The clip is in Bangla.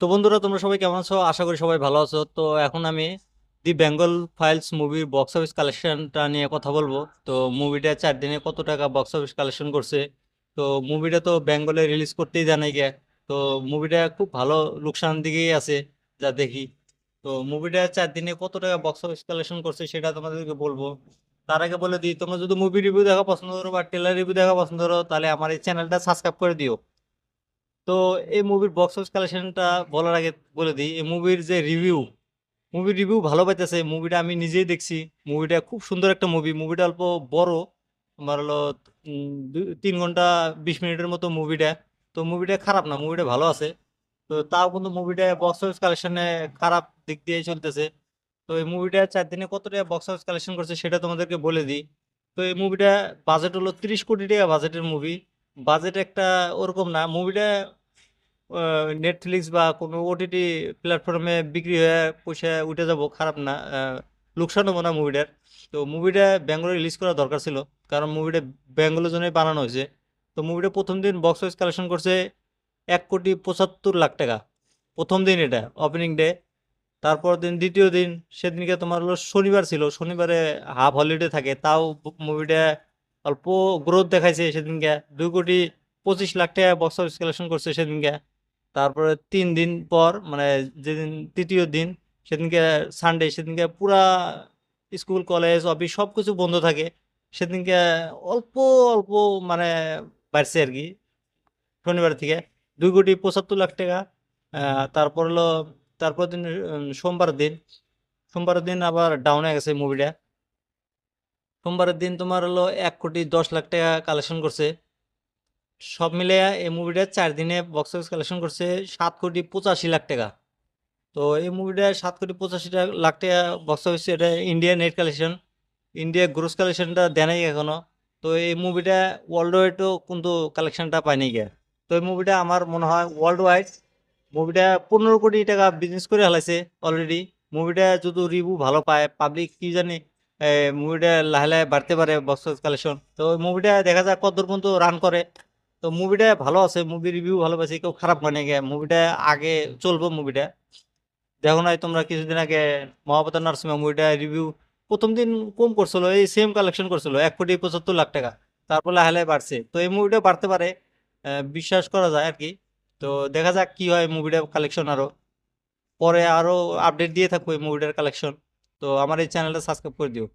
তো বন্ধুরা, তোমরা সবাই কেমন আছো? আশা করি সবাই ভালো আছো। তো এখন আমি দি বেঙ্গল ফাইলস মুভির বক্স অফিস কালেকশনটা নিয়ে কথা বলবো। তো মুভিটা 4 দিনে কত টাকা বক্স অফিস কালেকশন করছে। তো মুভিটা তো বেঙ্গলে রিলিজ করতেই জানাই গে। তো মুভিটা খুব ভালো লোকসান দিকেই আছে যা দেখি। তো মুভিটা 4 দিনে কত টাকা বক্স অফিস কালেকশন করছে সেটা তোমাদেরকে বলবো। তার আগে বলে দিই, তোমরা যদি মুভি রিভিউ দেখা পছন্দ করো বা ট্রেলার রিভিউ দেখা পছন্দ করো, তাহলে আমার এই চ্যানেলটা সাবস্ক্রাইব করে দিও। তো এই মুভির বক্স অফিস কালেকশনটা বলার আগে বলে দিই, এই মুভির যে মুভির রিভিউ ভালো পাইতেছে। মুভিটা আমি নিজেই দেখছি। মুভিটা খুব সুন্দর একটা মুভি। মুভিটা অল্প বড়, তোমার হলো 3 ঘন্টা 20 মিনিটের মতো মুভিটা। তো মুভিটা খারাপ না, মুভিটা ভালো আছে। তো তাও কিন্তু মুভিটা বক্স অফিস কালেকশনে খারাপ দিক দিয়ে চলতেছে। তো এই মুভিটা 4 দিনে কত টাকা বক্স অফিস কালেকশন করছে সেটা তোমাদেরকে বলে দিই। তো এই মুভিটা বাজেট হলো 30 কোটি টাকা বাজেটের মুভি। বাজেট একটা ওরকম না মুভিটা, নেটফ্লিক্স বা কোনো ওটিটি প্ল্যাটফর্মে বিক্রি হয়ে পয়সা উঠে যাব, খারাপ না। লোকসান হবো না মুভিটার। তো মুভিটা ব্যাঙ্গলোরে রিলিজ করা দরকার ছিল, কারণ মুভিটা ব্যাঙ্গলোর জন্যই বানানো হয়েছে। তো মুভিটা প্রথম দিন বক্স অফিস কালেকশন করছে 1,75,00,000 টাকা। প্রথম দিন এটা ওপেনিং ডে। তারপর দিন দ্বিতীয় দিন, সেদিনকে তোমার হলো শনিবার ছিল, শনিবারে হাফ হলিডে থাকে, তাও মুভিটা অল্প গ্রোথ দেখাইছে সেদিনকে। 2,25,00,000 টাকা বক্স অফিস কালেকশন করছে সেদিনকে। তারপরে 3 দিন পর, মানে যেদিন তৃতীয় দিন, সেদিনকে সানডে, সেদিনকে পুরা স্কুল কলেজ অফিস সব কিছু বন্ধ থাকে। সেদিনকে অল্প অল্প মানে বাড়ছে আর কি, শনিবার থেকে 2,75,00,000 টাকা। তারপর হলো তারপর দিন সোমবার দিন আবার ডাউনে গেছে মুভিটা। সোমবারের দিন তোমার হলো 1,10,00,000 টাকা কালেকশন করছে। সব মিলে এই মুভিটা 4 দিনে বক্স অফিস কালেকশন করছে 7,85,00,000 টাকা। তো এই মুভিটা 7,85,00,000 টাকা বক্স অফিস, এটা India net collection. India gross কালেকশনটা দেয় নাই এখনো। তো এই মুভিটা ওয়ার্ল্ড ওয়াইডও কিন্তু কালেকশনটা পায়নি গে। তো এই মুভিটা আমার মনে হয় ওয়ার্ল্ড ওয়াইড মুভিটা 15 কোটি টাকা বিজনেস করে হালাইছে অলরেডি। মুভিটা যদি রিভিউ ভালো পায় পাবলিক, কি জানি মুভিটা লাহে লাহে বাড়তে পারে বক্স অফিস কালেকশন। তো মুভিটা দেখা যাক কতদূর পর্যন্ত রান করে। তো মুভিটা ভালো আছে, মুভি রিভিউ ভালো পাইছে, কেউ খারাপ মানে গে। মুভিটা আগে চলবো মুভিটা। দেখো নাই তোমরা কিছুদিন আগে মহাবতার নার্সিমা মুভিটা রিভিউ প্রথম দিন কম করছিল, এই সেম কালেকশন করছিল 1,75,00,000 টাকা। তারপর লাহে লাহে বাড়ছে। তো এই মুভিটা বাড়তে পারে, বিশ্বাস করা যায় আর কি। তো দেখা যাক কি হয় মুভিটা কালেকশন। আরো পরে আরো আপডেট দিয়ে থাকবো এই মুভিটার কালেকশন। তো আমার এই চ্যানেলটা সাবস্ক্রাইব করে দিও।